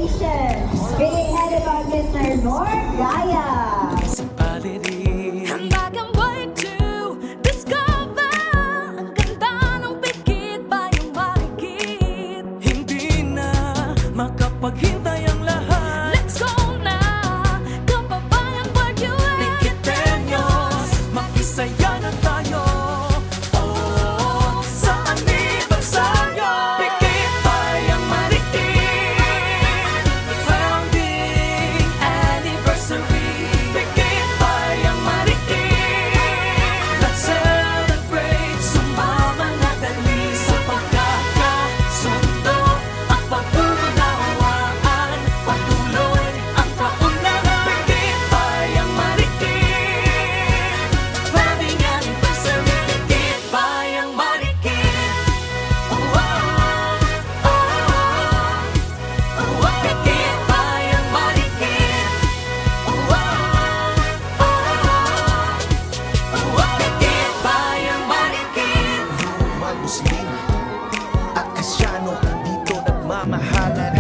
Congratulations! Being headed by Mr. Norm Gaya. Ang bagang way to discover. Ang ganda ng pikit pa yung marikit. Hindi na makapaghintay ang lahat. Let's go na, kababayang Baguio. Pikiteños, makisaya na tayo. Oh, sa anibersaryo. Pikit Bayang Marikit, founding anniversary. Pikit Bayang Marikit, let's celebrate. Sumama na dali sa pagkakasundo at pag-uunawaan. Patuloy ang kaunlaran. Pikit Bayang Marikit, founding anniversary. Pikit Bayang Marikit. Oh, oh, oh, oh, oh. Pikit Bayang Marikit. Oh, oh, oh, oh, oh. Pikit Bayang Marikit. Man, Muslim at Kristyano, dito nagmamahalan.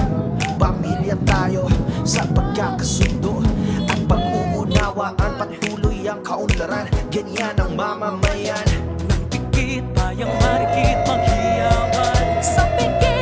Pamilya tayo sa pagkakasundo at pag-uunawaan. Patuloy ang kaunlaran, ganyan ang mamamayan. Ng Pikit Bayang Marikit, maghiyawan. Sa pikit